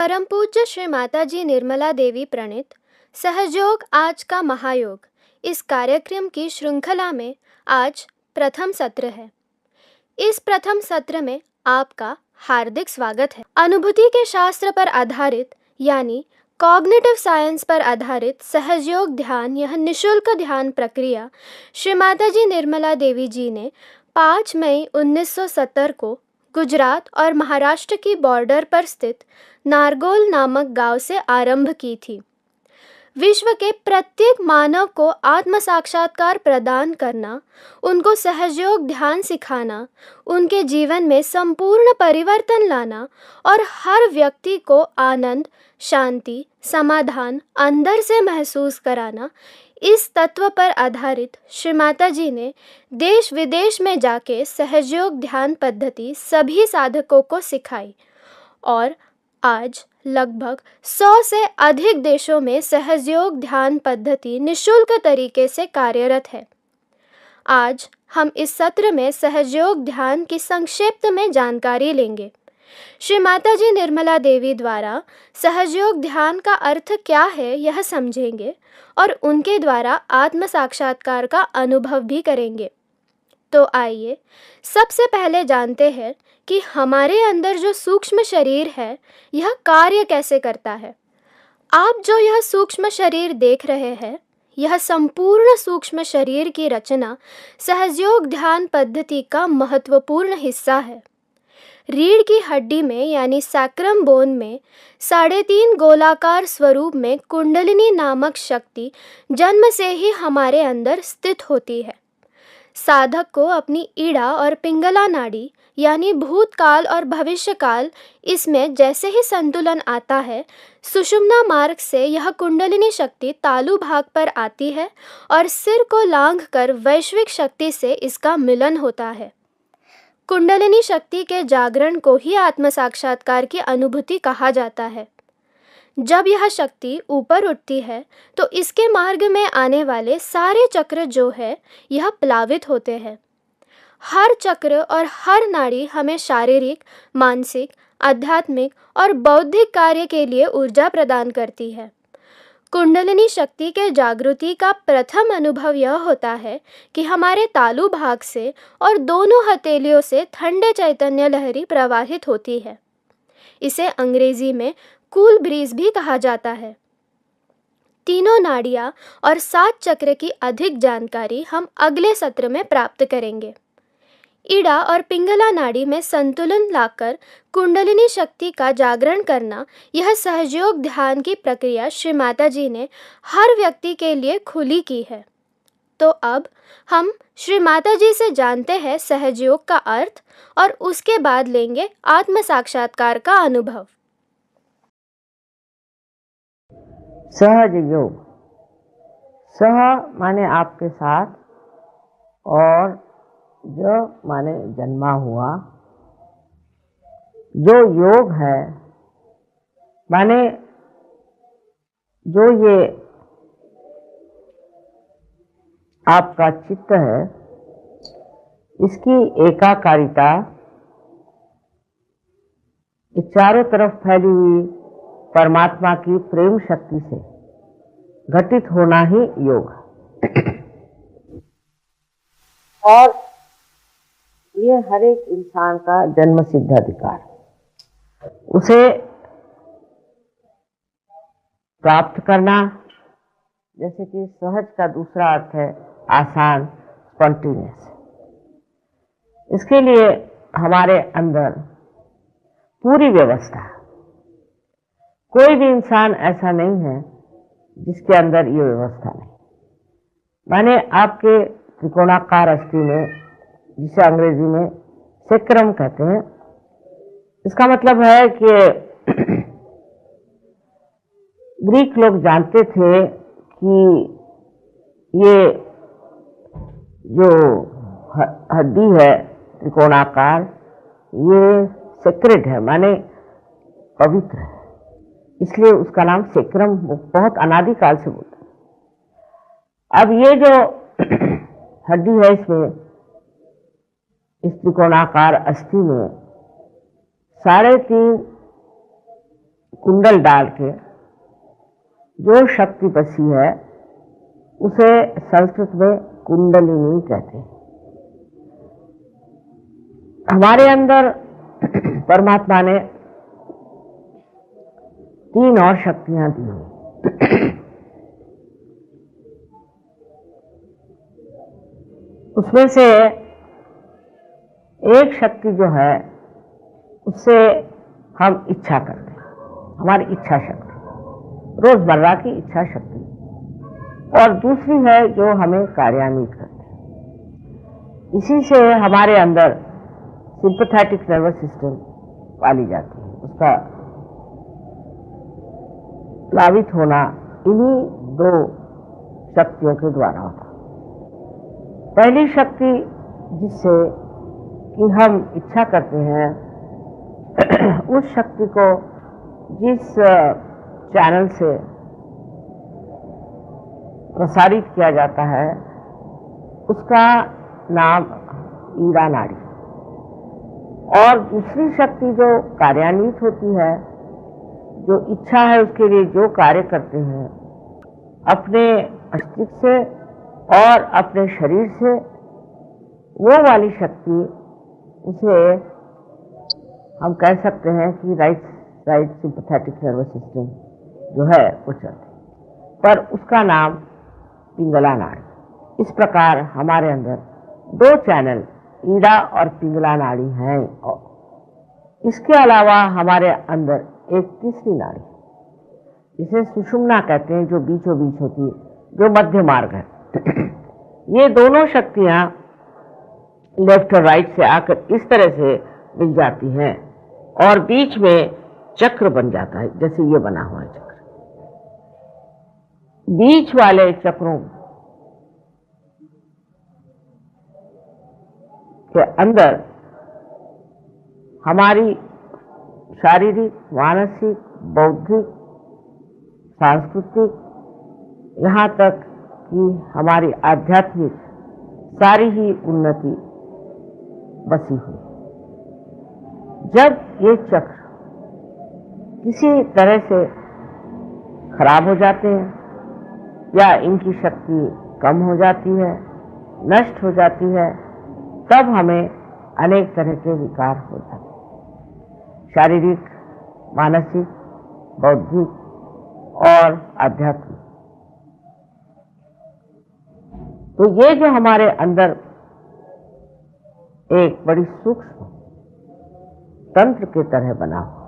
परम पूज्य श्री माताजी निर्मला देवी प्रणीत सहजयोग आज का महायोग इस कार्यक्रम की श्रृंखला में आज प्रथम सत्र है। इस प्रथम सत्र में आपका हार्दिक स्वागत है। अनुभूति के शास्त्र पर आधारित यानी कॉग्निटिव साइंस पर आधारित सहजयोग ध्यान, यह निशुल्क ध्यान प्रक्रिया श्री माताजी निर्मला देवी जी ने 5 मई 1970 को गुजरात और महाराष्ट्र की बॉर्डर पर स्थित नारगोल नामक गांव से आरंभ की थी। विश्व के प्रत्येक मानव को आत्म साक्षात्कार प्रदान करना, उनको सहजयोग ध्यान सिखाना, उनके जीवन में संपूर्ण परिवर्तन लाना और हर व्यक्ति को आनंद, शांति, समाधान अंदर से महसूस कराना, इस तत्व पर आधारित श्री माता जी ने देश विदेश में जाके सहजयोग ध्यान पद्धति सभी साधकों को सिखाई और आज लगभग 100 से अधिक देशों में सहजयोग ध्यान पद्धति निशुल्क तरीके से कार्यरत है। आज हम इस सत्र में सहजयोग ध्यान की संक्षिप्त में जानकारी लेंगे। श्री माताजी निर्मला देवी द्वारा सहजयोग ध्यान का अर्थ क्या है यह समझेंगे और उनके द्वारा आत्म साक्षात्कार का अनुभव भी करेंगे। तो आइए सबसे पहले जानते हैं कि हमारे अंदर जो सूक्ष्म शरीर है यह कार्य कैसे करता है। आप जो यह सूक्ष्म शरीर देख रहे हैं, यह संपूर्ण सूक्ष्म शरीर की रचना सहजयोग ध्यान पद्धति का महत्वपूर्ण हिस्सा है। रीढ़ की हड्डी में यानी सैक्रम बोन में 3.5 गोलाकार स्वरूप में कुंडलिनी नामक शक्ति जन्म से ही हमारे अंदर स्थित होती है। साधक को अपनी इड़ा और पिंगला नाड़ी यानी भूतकाल और भविष्यकाल, इसमें जैसे ही संतुलन आता है, सुषुम्ना मार्ग से यह कुंडलिनी शक्ति तालु भाग पर आती है और सिर को लांघकर वैश्विक शक्ति से इसका मिलन होता है। कुंडलिनी शक्ति के जागरण को ही आत्म साक्षात्कार की अनुभूति कहा जाता है। जब यह शक्ति ऊपर उठती है तो इसके मार्ग में आने वाले सारे चक्र जो है यह प्लावित होते हैं। हर चक्र और हर नाड़ी हमें शारीरिक, मानसिक, आध्यात्मिक और बौद्धिक कार्य के लिए ऊर्जा प्रदान करती है। कुंडलिनी शक्ति के जागृति का प्रथम अनुभव यह होता है कि हमारे तालु भाग से और दोनों हथेलियों से ठंडे चैतन्य लहरी प्रवाहित होती है। इसे अंग्रेजी में कूल ब्रीज भी कहा जाता है। तीनों नाड़ियाँ और 7 चक्र की अधिक जानकारी हम अगले सत्र में प्राप्त करेंगे। इड़ा और पिंगला नाड़ी में संतुलन लाकर कुंडलिनी शक्ति का जागरण करना, यह सहजयोग ध्यान की प्रक्रिया श्री माता जी ने हर व्यक्ति के लिए खुली की है। तो अब हम श्री माता जी से जानते हैं सहजयोग का अर्थ और उसके बाद लेंगे आत्म साक्षात्कार का अनुभव। सहज योग, सह माने आपके साथ और जो माने जन्मा हुआ। जो योग है माने जो ये आपका चित्त है, इसकी एकाकारिता चारों तरफ फैली हुई परमात्मा की प्रेम शक्ति से घटित होना ही योग है। और ये हर एक इंसान का जन्म सिद्ध अधिकार, उसे प्राप्त करना, जैसे कि सहज का दूसरा अर्थ है आसान, स्पॉन्टेनियस। इसके लिए हमारे अंदर पूरी व्यवस्था, कोई भी इंसान ऐसा नहीं है जिसके अंदर ये व्यवस्था नहीं। माने आपके त्रिकोणाकार अस्थि में, जिसे अंग्रेजी में सेक्रम कहते हैं, इसका मतलब है कि ग्रीक लोग जानते थे कि ये जो हड्डी है त्रिकोणाकार, ये सेक्रेड है, माने पवित्र है, इसलिए उसका नाम सेक्रम बहुत अनादिकाल से बोलते हैं। अब ये जो हड्डी है, इसमें इस त्रिकोणाकार अस्थि में 3.5 कुंडल डाल के जो शक्ति बसी है उसे संस्कृत में कुंडलिनी कहते हैं। हमारे अंदर परमात्मा ने 3 और शक्तियां दी हैं। उसमें से एक शक्ति जो है उससे हम इच्छा करते हैं, हमारी इच्छा शक्ति, रोजमर्रा की इच्छा शक्ति, और दूसरी है जो हमें कार्यान्वित करती है। इसी से हमारे अंदर सिंपैथेटिक नर्वस सिस्टम पाली जाती है। उसका प्लावित होना इन्हीं 2 शक्तियों के द्वारा होता है। पहली शक्ति जिससे कि हम इच्छा करते हैं, उस शक्ति को जिस चैनल से प्रसारित किया जाता है उसका नाम ईड़ा नाड़ी। और दूसरी शक्ति जो कार्यान्वित होती है, जो इच्छा है उसके लिए जो कार्य करते हैं, अपने अस्तित्व से और अपने शरीर से, वो वाली शक्ति, उसे हम कह सकते हैं कि right side sympathetic nervous system जो है वो चलती, पर उसका नाम पिंगला नाड़ी। इस प्रकार हमारे अंदर 2 चैनल ईड़ा और पिंगला नाड़ी हैं। और इसके अलावा हमारे अंदर एक तीसरी नाड़ी, जिसे सुषुम्ना कहते हैं, जो बीचों बीच होती है, जो मध्य मार्ग है। ये दोनों शक्तियां लेफ्ट और राइट से आकर इस तरह से मिल जाती हैं और बीच में चक्र बन जाता है, जैसे ये बना हुआ है चक्र। बीच वाले चक्रों के अंदर हमारी शारीरिक, मानसिक, बौद्धिक, सांस्कृतिक, यहाँ तक कि हमारी आध्यात्मिक सारी ही उन्नति बसी हुई। जब ये चक्र किसी तरह से खराब हो जाते हैं या इनकी शक्ति कम हो जाती है, नष्ट हो जाती है, तब हमें अनेक तरह के विकार हो जाते हैं, शारीरिक, मानसिक, बौद्धिक और आध्यात्मिक। तो ये जो हमारे अंदर एक बड़ी सूक्ष्म तंत्र की तरह बना हुआ,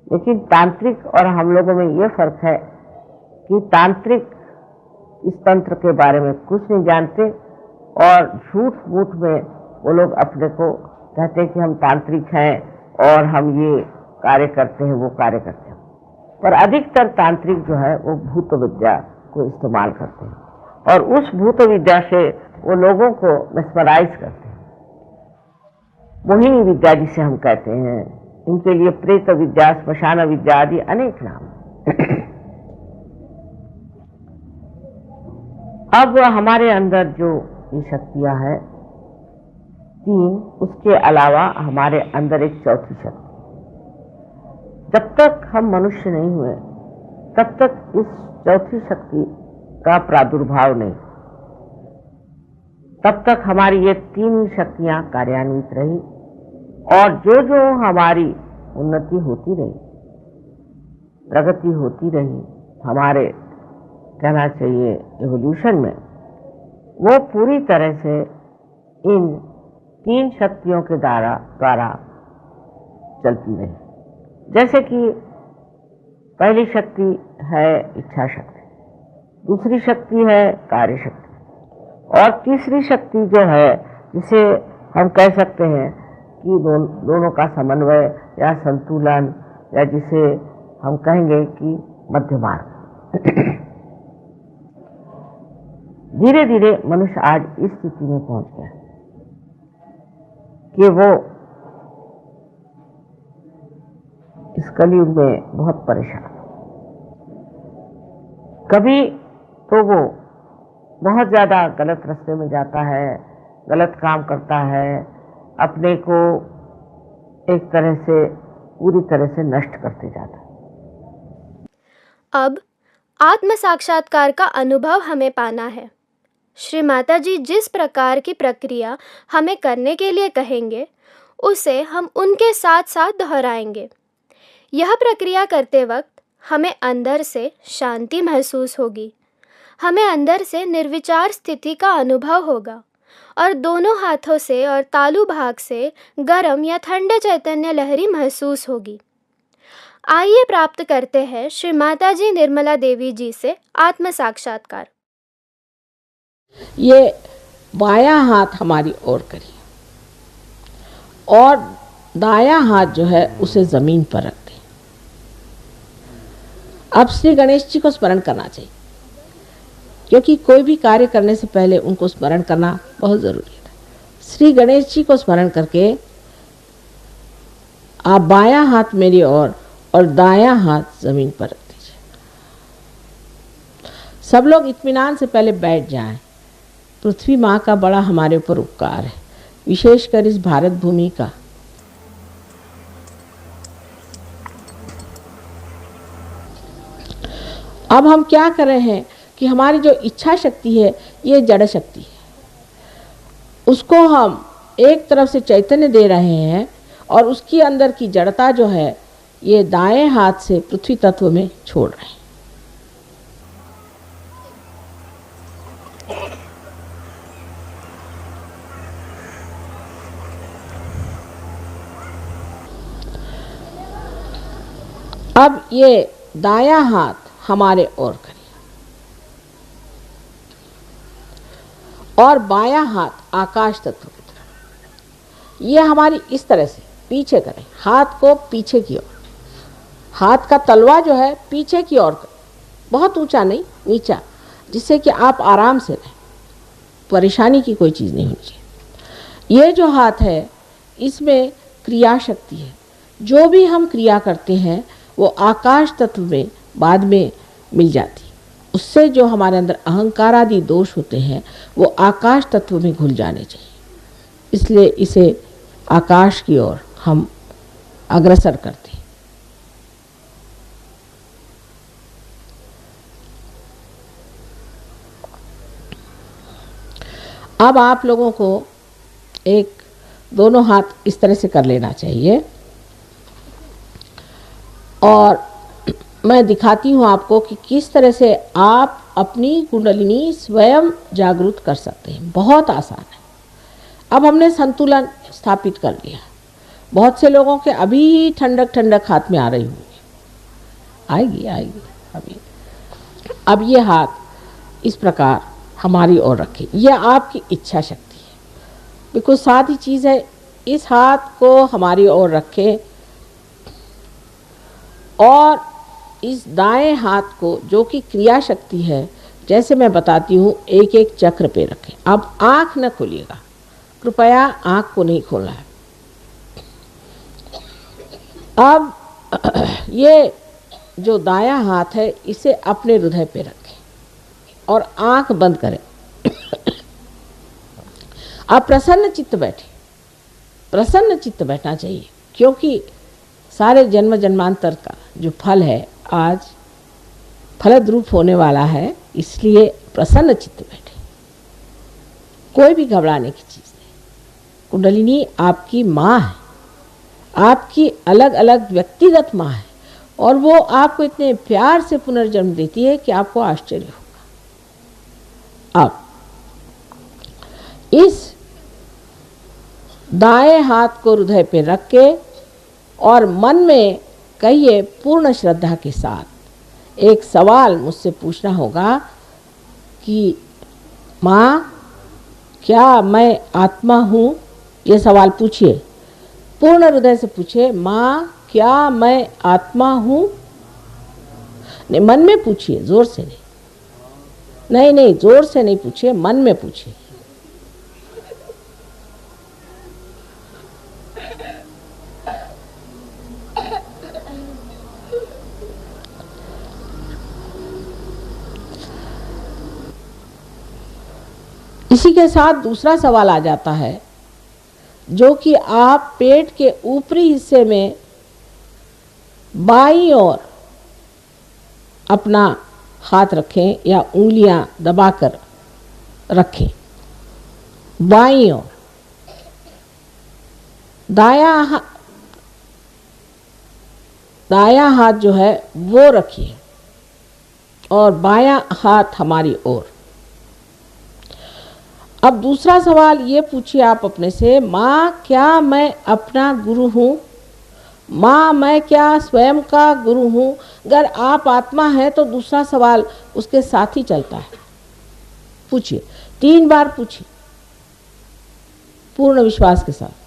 लेकिन तांत्रिक और हम लोगों में ये फर्क है कि तांत्रिक इस तंत्र के बारे में कुछ नहीं जानते और झूठ मूठ में वो लोग अपने को कहते हैं कि हम तांत्रिक हैं और हम ये कार्य करते हैं, वो कार्य करते हैं। पर अधिकतर तांत्रिक जो है वो भूत विद्या को इस्तेमाल करते हैं और उस भूत विद्या से वो लोगों को मेस्मराइज करते हैं। मोहिनी विद्या जिसे हम कहते हैं, इनके लिए प्रेत विद्या, श्मशान विद्या आदि अनेक नाम। अब हमारे अंदर जो ये शक्तियां हैं 3, उसके अलावा हमारे अंदर एक चौथी शक्ति। जब तक हम मनुष्य नहीं हुए तब तक इस चौथी शक्ति का प्रादुर्भाव नहीं, तब तक हमारी ये 3 ही शक्तियां कार्यान्वित रही और जो जो हमारी उन्नति होती रही, प्रगति होती रही, हमारे कहना चाहिए एवोल्यूशन में, वो पूरी तरह से इन 3 शक्तियों के द्वारा चलती रही। जैसे कि पहली शक्ति है इच्छा शक्ति, दूसरी शक्ति है कार्य शक्ति और तीसरी शक्ति जो है जिसे हम कह सकते हैं कि दोनों का समन्वय या संतुलन, या जिसे हम कहेंगे कि मध्य मार्ग। धीरे धीरे मनुष्य आज इस स्थिति में पहुंच गया कि वो इस कलयुग में बहुत परेशान। कभी तो वो बहुत ज्यादा गलत रास्ते में जाता है, गलत काम करता है, अपने को एक तरह से पूरी तरह से नष्ट करते जाता है। अब आत्म साक्षात्कार का अनुभव हमें पाना है। श्री माता जी जिस प्रकार की प्रक्रिया हमें करने के लिए कहेंगे, उसे हम उनके साथ साथ दोहराएंगे। यह प्रक्रिया करते वक्त हमें अंदर से शांति महसूस होगी, हमें अंदर से निर्विचार स्थिति का अनुभव होगा और दोनों हाथों से और तालु भाग से गर्म या ठंडे चैतन्य लहरी महसूस होगी। आइए प्राप्त करते हैं श्री माता जी निर्मला देवी जी से आत्म साक्षात्कार। ये बायां हाथ हमारी ओर करिए और दायां हाथ जो है उसे जमीन पर रख दें। अब श्री गणेश जी को स्मरण करना चाहिए, क्योंकि कोई भी कार्य करने से पहले उनको स्मरण करना बहुत जरूरी है। श्री गणेश जी को स्मरण करके आप बायां हाथ मेरी ओर और दायां हाथ जमीन पर रख दीजिए। सब लोग इत्मीनान से पहले बैठ जाएं। पृथ्वी माँ का बड़ा हमारे ऊपर उपकार है, विशेषकर इस भारत भूमि का। अब हम क्या कर रहे हैं कि हमारी जो इच्छा शक्ति है ये जड़ शक्ति है, उसको हम एक तरफ से चैतन्य दे रहे हैं और उसके अंदर की जड़ता जो है ये दाएं हाथ से पृथ्वी तत्व में छोड़ रहे हैं। अब ये दायां हाथ हमारे ओर करिए और बायां हाथ आकाश तत्व की तरफ। ये हमारी इस तरह से पीछे करें, हाथ को पीछे की ओर, हाथ का तलवा जो है पीछे की ओर करें, बहुत ऊंचा नहीं, नीचा, जिससे कि आप आराम से रहें, परेशानी की कोई चीज़ नहीं होनी चाहिए। ये जो हाथ है इसमें क्रिया शक्ति है, जो भी हम क्रिया करते हैं वो आकाश तत्व में बाद में मिल जाती है। उससे जो हमारे अंदर अहंकार आदि दोष होते हैं वो आकाश तत्व में घुल जाने चाहिए। इसलिए इसे आकाश की ओर हम अग्रसर करते हैं। अब आप लोगों को एक दोनों हाथ इस तरह से कर लेना चाहिए और मैं दिखाती हूँ आपको कि किस तरह से आप अपनी कुंडलिनी स्वयं जागृत कर सकते हैं। बहुत आसान है। अब हमने संतुलन स्थापित कर लिया। बहुत से लोगों के अभी ठंडक ठंडक हाथ में आ रही होगी, आएगी अभी। अब ये हाथ इस प्रकार हमारी ओर रखें, यह आपकी इच्छा शक्ति है, बिल्कुल सादी चीज़ है। इस हाथ को हमारी ओर रखें और इस दाएं हाथ को जो कि क्रिया शक्ति है, जैसे मैं बताती हूँ, एक एक चक्र पे रखें। अब आँख न खोलिएगा, कृपया आँख को नहीं खोलना है। अब ये जो दायां हाथ है इसे अपने हृदय पे रखें और आँख बंद करें। आप प्रसन्न चित्त बैठे, प्रसन्न चित्त बैठना चाहिए, क्योंकि सारे जन्म जन्मांतर का जो फल है आज फलद्रूप होने वाला है, इसलिए प्रसन्न चित्त बैठे। कोई भी घबराने की चीज़ नहीं। कुंडलिनी आपकी माँ है, आपकी अलग अलग व्यक्तिगत माँ है और वो आपको इतने प्यार से पुनर्जन्म देती है कि आपको आश्चर्य होगा। अब इस दाएं हाथ को हृदय पे रख के और मन में कहिए पूर्ण श्रद्धा के साथ, एक सवाल मुझसे पूछना होगा कि माँ क्या मैं आत्मा हूँ? ये सवाल पूछिए, पूर्ण हृदय से पूछिए, माँ क्या मैं आत्मा हूँ? नहीं, मन में पूछिए, जोर से नहीं, नहीं जोर से नहीं पूछिए, मन में पूछिए। इसी के साथ दूसरा सवाल आ जाता है, जो कि आप पेट के ऊपरी हिस्से में बाईं ओर अपना हाथ रखें या उंगलियां दबाकर रखें। बाईं ओर दायां हाथ जो है वो रखिए और बायां हाथ हमारी ओर। अब दूसरा सवाल ये पूछिए आप अपने से, माँ क्या मैं अपना गुरु हूँ? माँ मैं क्या स्वयं का गुरु हूँ? अगर आप आत्मा हैं तो दूसरा सवाल उसके साथ ही चलता है। पूछिए, 3 बार पूछिए पूर्ण विश्वास के साथ।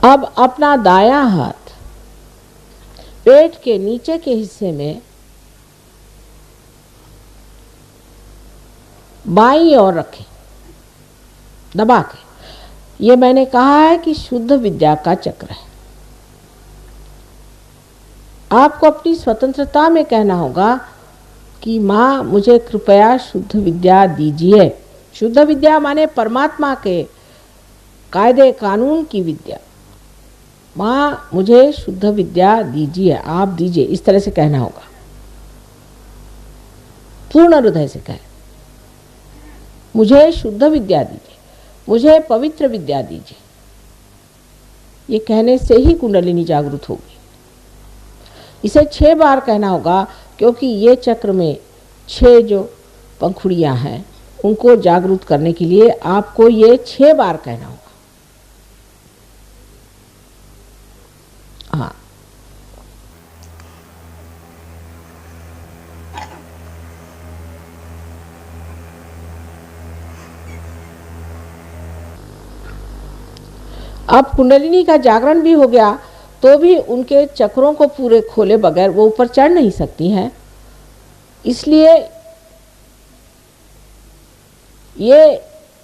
अब अपना दायां हाथ पेट के नीचे के हिस्से में बाईं ओर रखें दबा के। ये मैंने कहा है कि शुद्ध विद्या का चक्र है। आपको अपनी स्वतंत्रता में कहना होगा कि माँ मुझे कृपया शुद्ध विद्या दीजिए। शुद्ध विद्या माने परमात्मा के कायदे कानून की विद्या। माँ मुझे शुद्ध विद्या दीजिए, आप दीजिए, इस तरह से कहना होगा। पूर्ण हृदय से कहें, मुझे शुद्ध विद्या दीजिए, मुझे पवित्र विद्या दीजिए। ये कहने से ही कुंडलिनी जागृत होगी। इसे 6 बार कहना होगा, क्योंकि ये चक्र में 6 जो पंखुड़ियां हैं उनको जागृत करने के लिए आपको ये 6 बार कहना होगा। हाँ, अब कुंडलिनी का जागरण भी हो गया तो भी उनके चक्रों को पूरे खोले बगैर वो ऊपर चढ़ नहीं सकती हैं। इसलिए ये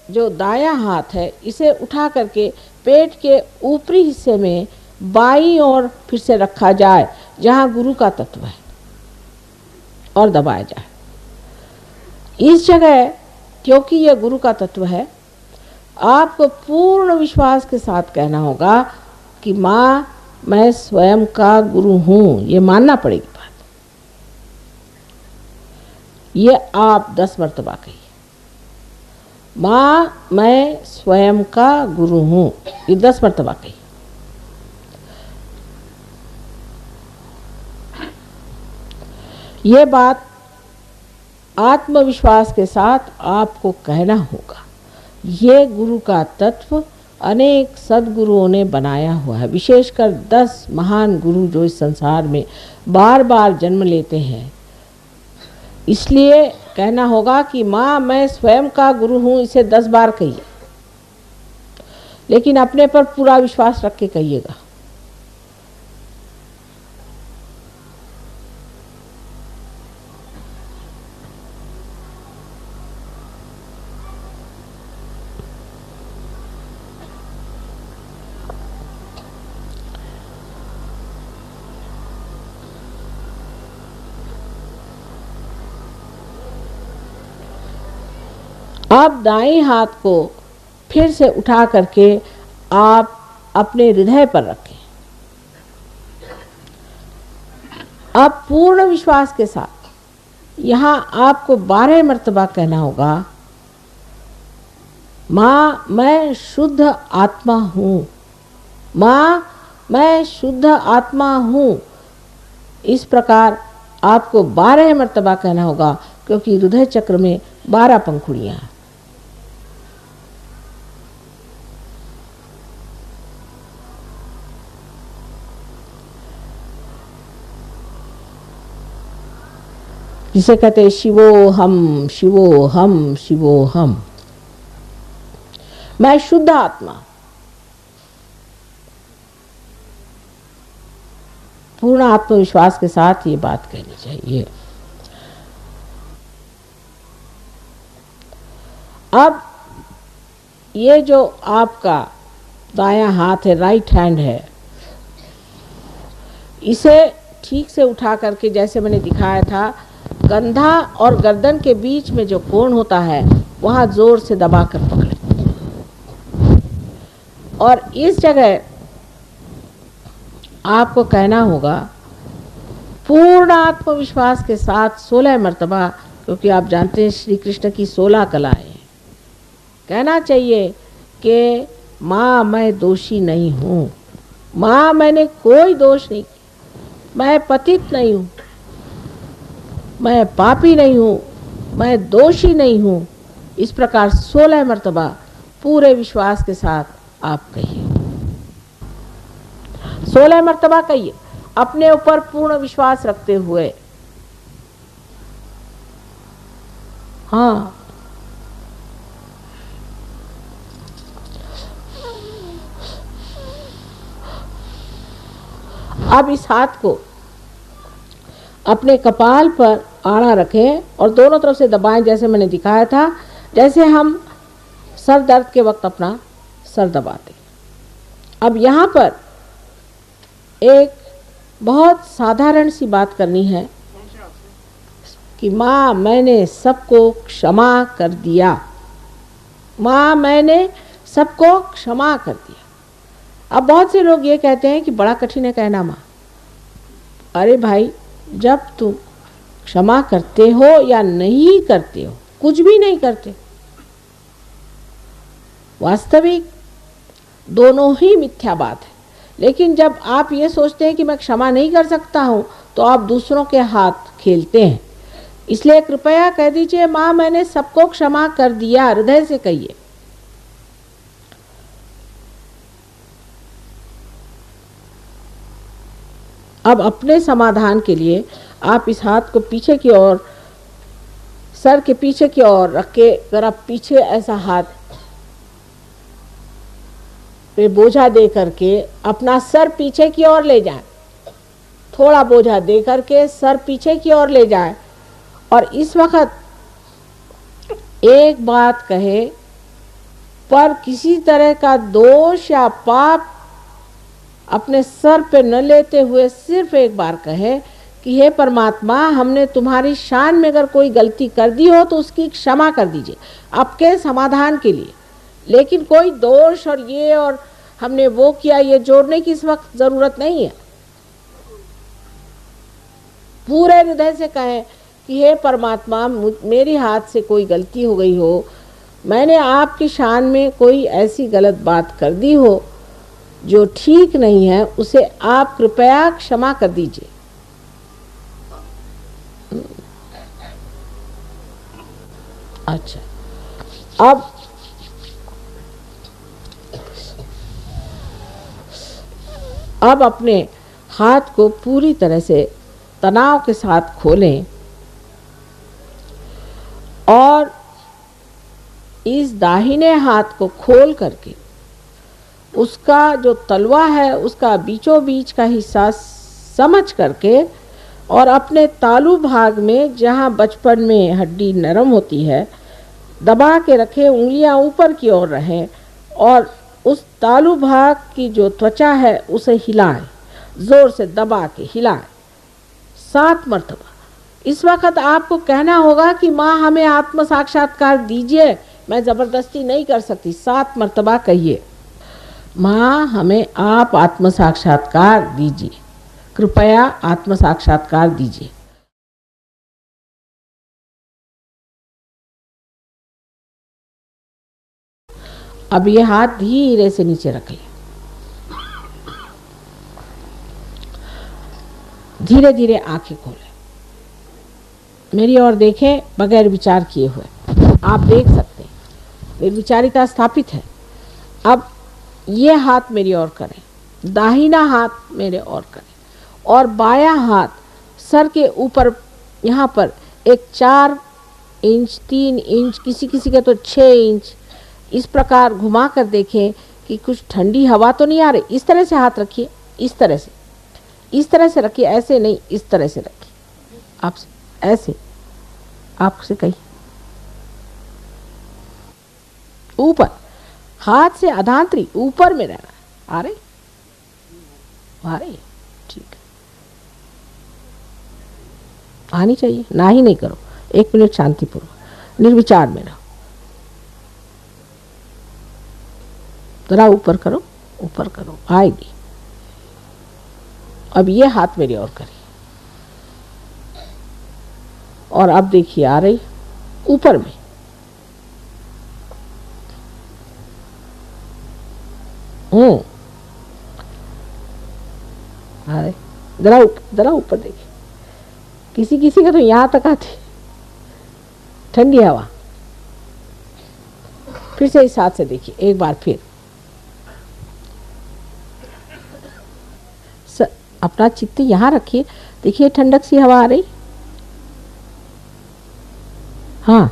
जो दायां हाथ है इसे उठा करके पेट के ऊपरी हिस्से में बाईं ओर फिर से रखा जाए जहां गुरु का तत्व है और दबाया जाए। इस जगह क्योंकि यह गुरु का तत्व है, आपको पूर्ण विश्वास के साथ कहना होगा कि माँ मैं स्वयं का गुरु हूँ। ये मानना पड़ेगी बात। ये आप 10 मर्तबा कहिए, माँ मैं स्वयं का गुरु हूँ। ये 10 मर्तबा कहिए। ये बात आत्मविश्वास के साथ आपको कहना होगा। ये गुरु का तत्व अनेक सद्गुरुओं ने बनाया हुआ है, विशेषकर 10 महान गुरु जो इस संसार में बार बार जन्म लेते हैं। इसलिए कहना होगा कि माँ मैं स्वयं का गुरु हूँ। इसे 10 बार कहिए, लेकिन अपने पर पूरा विश्वास रख के कहिएगा। अब दाएं हाथ को फिर से उठा करके आप अपने हृदय पर रखें। अब पूर्ण विश्वास के साथ यहाँ आपको 12 मर्तबा कहना होगा, माँ मैं शुद्ध आत्मा हूँ, माँ मैं शुद्ध आत्मा हूँ। इस प्रकार आपको 12 मर्तबा कहना होगा, क्योंकि हृदय चक्र में 12 पंखुड़ियाँ हैं। जिसे कहते हैं शिवो हम शिवो हम शिवो हम। मैं शुद्ध आत्मा। पूर्ण आत्मविश्वास के साथ ये बात कहनी चाहिए। अब ये जो आपका दायां हाथ है, राइट हैंड है, इसे ठीक से उठा करके, जैसे मैंने दिखाया था, कंधा और गर्दन के बीच में जो कोण होता है वहाँ जोर से दबाकर पकड़े और इस जगह आपको कहना होगा पूर्ण आत्मविश्वास के साथ 16 मर्तबा, क्योंकि आप जानते हैं श्री कृष्ण की 16 कलाएं हैं। कहना चाहिए कि माँ मैं दोषी नहीं हूँ, माँ मैंने कोई दोष नहीं किया, मैं पतित नहीं हूँ, मैं पापी नहीं हूँ, मैं दोषी नहीं हूँ। इस प्रकार 16 मर्तबा पूरे विश्वास के साथ आप कहिए। 16 मर्तबा कहिए, अपने ऊपर पूर्ण विश्वास रखते हुए। हाँ, अब इस हाथ को अपने कपाल पर आड़ा रखें और दोनों तरफ से दबाएं, जैसे मैंने दिखाया था, जैसे हम सर दर्द के वक्त अपना सर दबाते। अब यहाँ पर एक बहुत साधारण सी बात करनी है कि माँ मैंने सबको क्षमा कर दिया, माँ मैंने सबको क्षमा कर दिया। अब बहुत से लोग ये कहते हैं कि बड़ा कठिन है कहना माँ। अरे भाई, जब तुम क्षमा करते हो या नहीं करते हो, कुछ भी नहीं करते, वास्तविक दोनों ही मिथ्या बात है। लेकिन जब आप ये सोचते हैं कि मैं क्षमा नहीं कर सकता हूं, तो आप दूसरों के हाथ खेलते हैं। इसलिए कृपया कह दीजिए माँ मैंने सबको क्षमा कर दिया, हृदय से कहिए। अब अपने समाधान के लिए आप इस हाथ को पीछे की ओर, सर के पीछे की ओर रख के जरा पीछे ऐसा हाथ पे बोझा दे करके अपना सर पीछे की ओर ले जाएं। थोड़ा बोझा दे करके सर पीछे की ओर ले जाएं और इस वक्त एक बात कहे, पर किसी तरह का दोष या पाप अपने सर पे न लेते हुए सिर्फ एक बार कहे कि हे परमात्मा, हमने तुम्हारी शान में अगर कोई गलती कर दी हो तो उसकी क्षमा कर दीजिए, आपके समाधान के लिए। लेकिन कोई दोष और ये और हमने वो किया, ये जोड़ने की इस वक्त जरूरत नहीं है। पूरे हृदय से कहें कि हे परमात्मा, मेरी हाथ से कोई गलती हो गई हो, मैंने आपकी शान में कोई ऐसी गलत बात कर दी हो जो ठीक नहीं है, उसे आप कृपया क्षमा कर दीजिए। अच्छा, अब अपने हाथ को पूरी तरह से तनाव के साथ खोलें और इस दाहिने हाथ को खोल करके उसका जो तलवा है उसका बीचों बीच का हिस्सा समझ करके और अपने तालू भाग में, जहाँ बचपन में हड्डी नरम होती है, दबा के रखें, उंगलियां ऊपर की ओर रहें और उस तालू भाग की जो त्वचा है उसे हिलाएं, जोर से दबा के हिलाएं 7 मर्तबा। इस वक्त आपको कहना होगा कि माँ हमें आत्म साक्षात्कार दीजिए, मैं ज़बरदस्ती नहीं कर सकती। 7 मर्तबा कहिए, माँ हमें आप आत्म साक्षात्कार दीजिए, कृपया आत्म साक्षात्कार दीजिए। अब ये हाथ धीरे से नीचे रख लें, धीरे धीरे आंखें खोलें, मेरी ओर देखें बगैर विचार किए हुए। आप देख सकते हैं निर्विचारिता स्थापित है। अब ये हाथ मेरी ओर करें, दाहिना हाथ मेरे ओर करें और बायां हाथ सर के ऊपर, यहाँ पर एक 4 इंच 3 इंच, किसी किसी के तो 6 इंच, इस प्रकार घुमा कर देखें कि कुछ ठंडी हवा तो नहीं आ रही। इस तरह से हाथ रखिए, इस तरह से रखिए, ऐसे नहीं, इस तरह से रखिए। आप ऐसे, आपसे कहिए ऊपर, हाथ से अधांतरी ऊपर में रहना। आ रही, ठीक है। आनी चाहिए, ना ही नहीं करो। 1 मिनट शांतिपूर्वक निर्विचार में रहो। जरा ऊपर करो, आएगी। अब ये हाथ मेरी ओर करिए, और अब देखिए आ रही ऊपर में। अरे जरा ऊपर देखिए। किसी का तो यहां तक आती ठंडी हवा। फिर से इस हाथ से देखिए एक बार फिर। अपना चित्त यहां रखिए, देखिए ठंडक सी हवा आ रही। हाँ,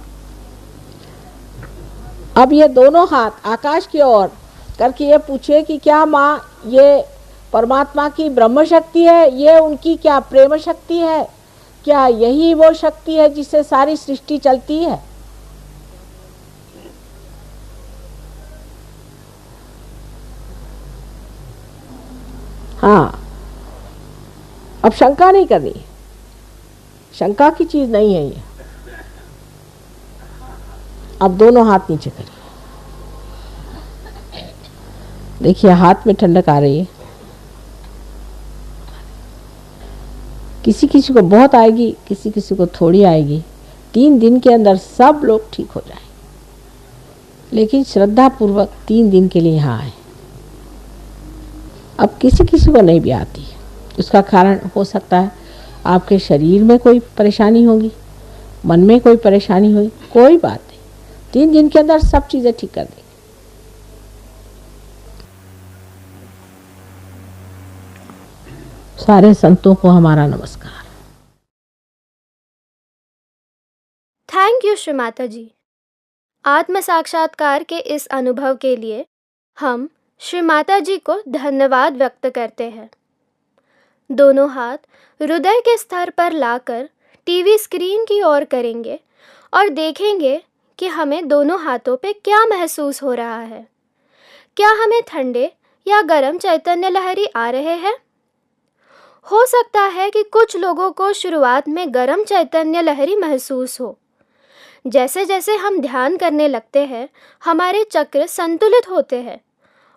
अब ये दोनों हाथ आकाश की ओर करके ये पूछिए कि क्या माँ ये परमात्मा की ब्रह्म शक्ति है, ये उनकी क्या प्रेम शक्ति है, क्या यही वो शक्ति है जिससे सारी सृष्टि चलती है? हाँ, अब शंका नहीं करनी, शंका की चीज नहीं है ये। अब दोनों हाथ नीचे करिए, देखिए हाथ में ठंडक आ रही है। किसी किसी को बहुत आएगी, किसी किसी को थोड़ी आएगी। 3 दिन के अंदर सब लोग ठीक हो जाए, लेकिन श्रद्धा पूर्वक 3 दिन के लिए यहाँ आए। अब किसी किसी को नहीं भी आती है, उसका कारण हो सकता है आपके शरीर में कोई परेशानी होगी, मन में कोई परेशानी होगी, कोई बात नहीं। 3 दिन के अंदर सब चीजें ठीक कर देंगे। सारे संतों को हमारा नमस्कार। थैंक यू श्री माता जी। आत्म साक्षात्कार के इस अनुभव के लिए हम श्री माता जी को धन्यवाद व्यक्त करते हैं। दोनों हाथ हृदय के स्तर पर लाकर टीवी स्क्रीन की ओर करेंगे और देखेंगे कि हमें दोनों हाथों पे क्या महसूस हो रहा है। क्या हमें ठंडे या गर्म चैतन्य लहरी आ रहे हैं? हो सकता है कि कुछ लोगों को शुरुआत में गर्म चैतन्य लहरी महसूस हो। जैसे जैसे हम ध्यान करने लगते हैं, हमारे चक्र संतुलित होते हैं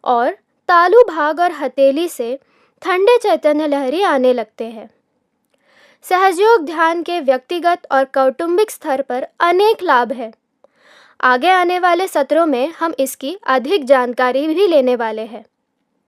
और तालु भाग और हथेली से ठंडे चैतन्य लहरी आने लगते हैं। सहजयोग ध्यान के व्यक्तिगत और कौटुंबिक स्तर पर अनेक लाभ हैं। आगे आने वाले सत्रों में हम इसकी अधिक जानकारी भी लेने वाले हैं।